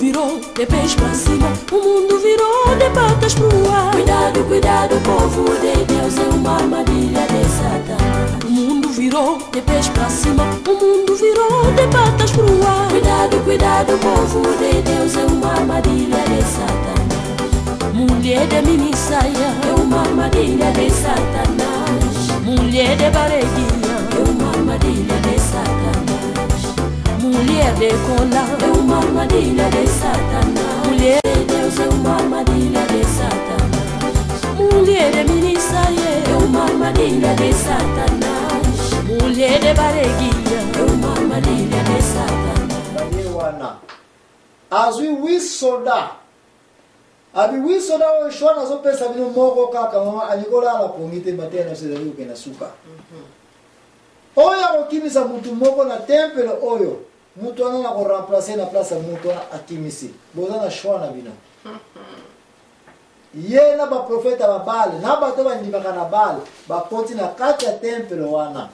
virou de pés pra cima, o mundo virou de patas pro ar. Cuidado, cuidado, povo de Deus, é uma armadilha de Satanás. O mundo virou de pés pra cima, o mundo virou de patas pro ar. Cuidado, cuidado, povo de Deus, é uma armadilha de Satanás. Mulher de mini saia, é uma armadilha de Satanás. Mulher de barreguinha, é uma armadilha de Satanás. Mulher de cola, é uma armadilha de Satanás. Mulher de Deus, é uma armadilha de Satanás. Mulher de mini saia, é uma armadilha de Satanás. Mulher de barreguinha, é uma armadilha de Satanás. Azui wisoda. Abi wisoda o shona zo pesa bino moko kaka mama alikola la pongite matena se davi ukena suka. Oya okimisa mutu moko na tempelo oyo. Mutu ana na ko remplacer na place mutu akimisi. Bozana shona bino. Ye na ba profeta ba Baal, na ba to ba ndimaka na Baal, ba konti na kati ya tempelo wana.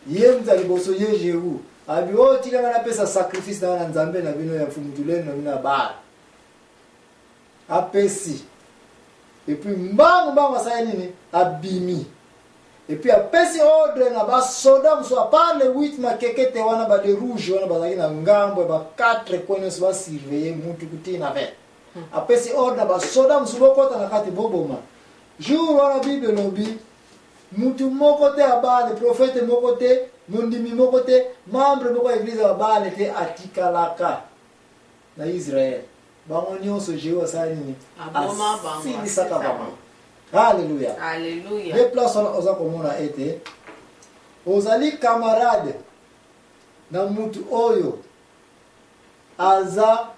Ye mzali boso ye Jehu. Abi o tika na pesa sacrifice na nzambe na bino ya fumutuleni na bino Baal. Apesi. Et puis mbangu masaya nini abimi. Et puis apesi ordre na ba soda mso apart le 8 makekete wana ba de rouge wana ba na ngambo ba 4 kwenye so ba surveiller mutu kutina ve. Apesi ordre ba soda mso bokota na kati boboma. Jour wana Bible lobi mutu moko te abale prophète moko te mundimi moko te membre moko église abale te atikalaka na Israël. Bangonyo so Jéhovah sani aboma bango saka bama. Alléluia. Alléluia. Les places oza komona ete ozali camarade na mutu oyo aza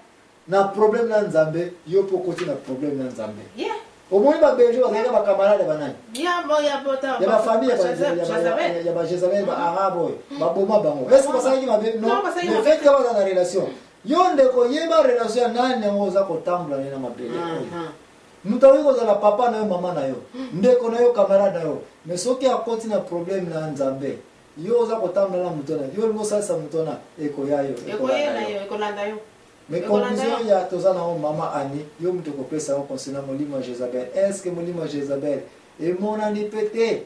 na problème na Nzambe yo pokoti na problème na Nzambe. Yeah. Omoni ba belge bazali ba camarade banani? Yeah, boya bota. Ya ba famille ya ba Jezabel ba arabo ba boma bango. Est-ce que basali ma be non? Le fait que ba na relation yonde ko yeba relation nani ngoza ko tambula na mabele. Mutawi ko za papa na yo mama na yo. Ndeko na yo camarade na yo. Mais soki akoti na problème na Nzambe. Yo za ko tambula na mutona. Yo mo sasa mutona eko yayo. Eko yena yo, eko landa yo. Mais conclusion ya tozana o mama ani yo muto ko pesa o concernant molimo Jezabel. Est-ce que molimo Jezabel e monani pete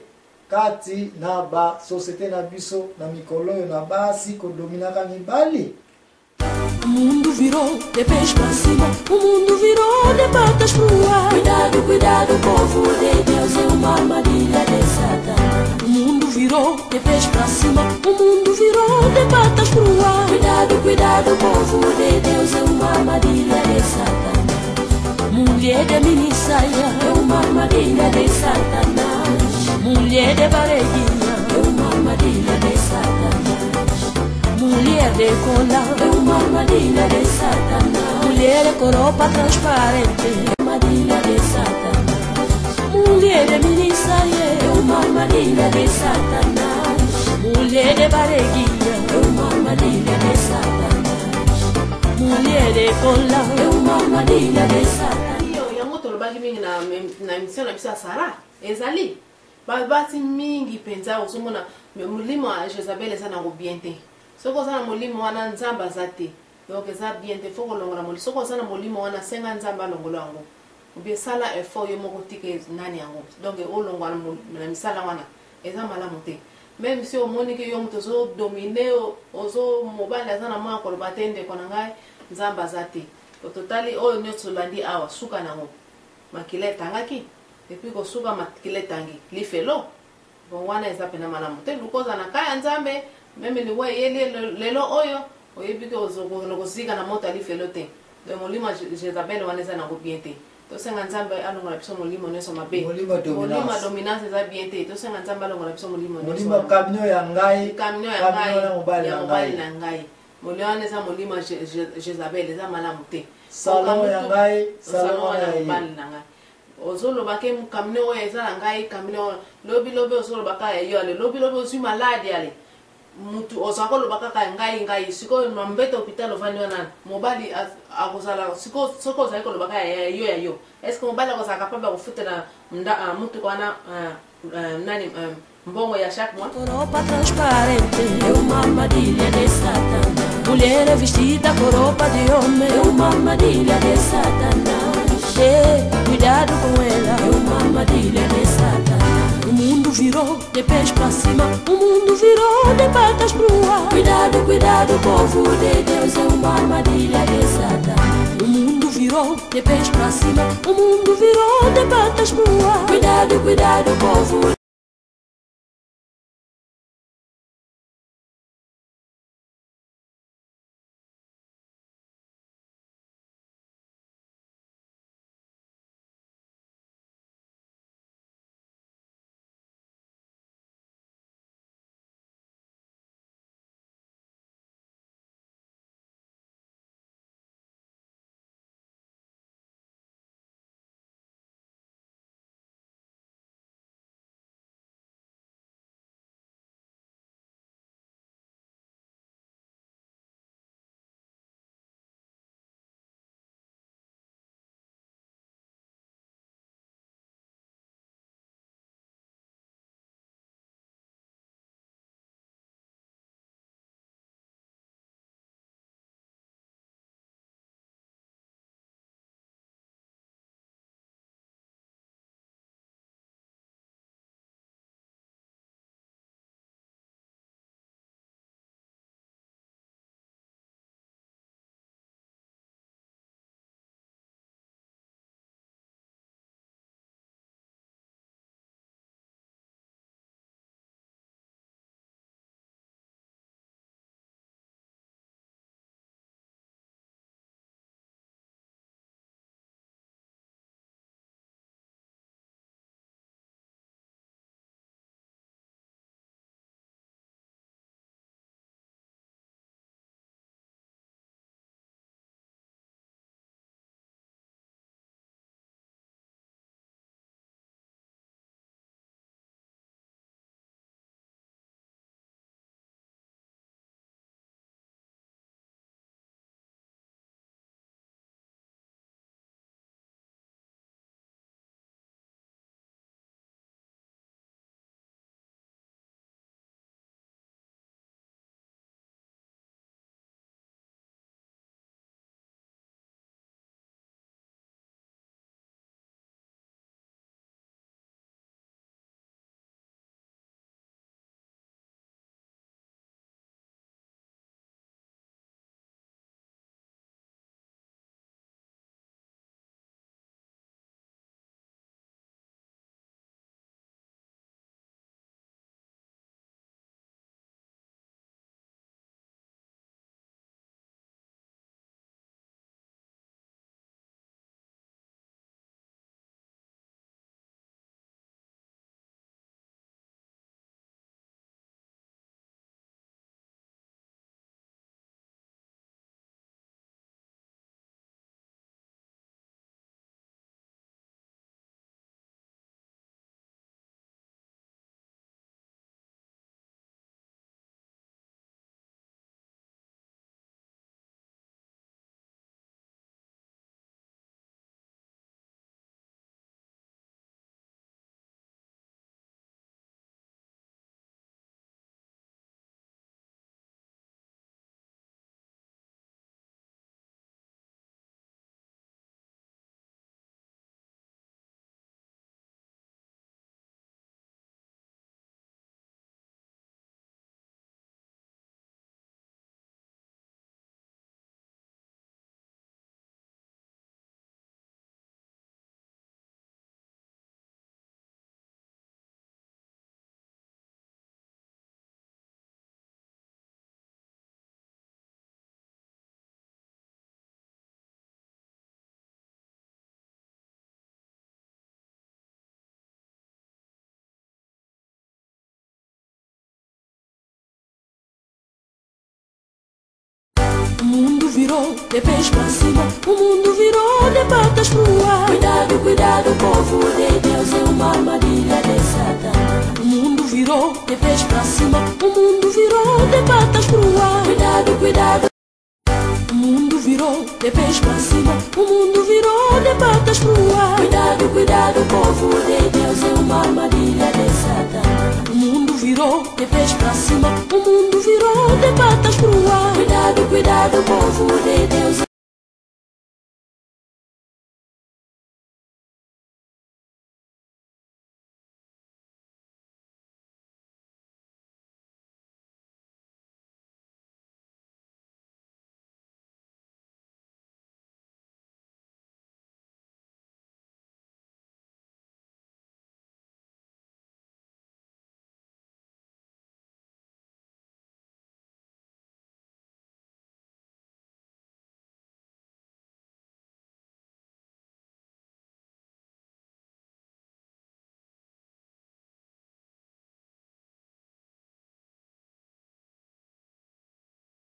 kati na ba société na biso na mikolo na basi ko dominaka mibali? O mundo virou de pés pra cima, o mundo virou de patas pro ar. Cuidado, cuidado, povo de Deus, é uma armadilha de Satanás. O mundo virou de pés pra cima, o mundo virou de patas pro ar. Cuidado, cuidado, povo de Deus, é uma armadilha de Satanás. Mulher de mini saia, é uma armadilha de Satanás. Mulher de barreguinha, é uma armadilha de Satanás. Mulher de cola, é uma armadilha de Satanás. Mulher de coropa transparente, é uma armadilha de Satanás. Mulher de mini saia, é uma armadilha de Satanás. Mulher de barreguinha, é uma armadilha de Satanás. Mulher de cola, é uma armadilha de Satanás. Yo yango tolobaki mingi na mission na biso ya Sara ezali babasi mingi penza osomona molimo ya Jezabel eza nango bien te. Soko oza na molimo wana Nzambe aza te. Donc eza bien te fo kolongola molimo. Soko oza na molimo wana senga Nzambe alongola yango. Obie sala effort yo moko tike nani yango. Donc olongola na misala wana eza malamu te. Même si omoni ke yo moto zo dominer ozo mobile aza na mwa koloba te ndeko na ngai Nzambe aza te. Au total oyo nyonso landi awa suka nango. Makila etangaki. Et puis kosuka makila etangi lifelo. Bon wana eza pena malamu te. Lukoza na kaya Nzambe même ni wa yele lelo oyo oyebike ozokozika na moto alifelo te. De molimo Jezabel wana eza nango bien te. Tosenga Nzambe alongola biso molimo nyonso mabe. Molimo dominance eza bien te. Tosenga Nzambe alongola biso molimo nyonso. Molimo kamnyo ya ngai. Kamnyo ya ngai. Ya mobali na ngai. Molimo wana eza molimo Jezabel eza malamu te. Salon ya ngai, salon ya mobali na ngai. Ozoloba ke kamnyo oyo eza na ngai, kamnyo lobi ozoloba ka yo ale lobi ozwi maladi ale. Mutu ozako lobaka ka ngai siko mbete hôpital ovani wana mobali akozala siko ozali kolobaka ya yo est-ce que mobali akozala capable kufutela mutu kwana nani mbongo ya chaque mois. Europa transparente é uma armadilha de Satanás. Mulher vestida com roupa de homem é uma armadilha de Satanás. Cuidado com ela, é uma armadilha de Satanás. O mundo virou de pés pra cima, o mundo virou de patas pro ar. Cuidado, cuidado, povo de Deus, é uma armadilha de Satanás. O mundo virou de pés pra cima, o mundo virou de patas pro ar. Cuidado, cuidado, povo. O mundo virou de pés pra cima, o mundo virou de patas pro ar. Cuidado, cuidado, povo de Deus, é uma armadilha de Satanás. O mundo virou de pés pra cima, o mundo virou de patas pro ar. Cuidado, cuidado. O mundo virou de pés pra cima, o mundo virou de patas pro ar. Cuidado, cuidado, povo de Deus, é uma armadilha de Satanás. O mundo virou de pés pra cima, o mundo virou de patas pro ar. Cuidado, cuidado, povo de Deus,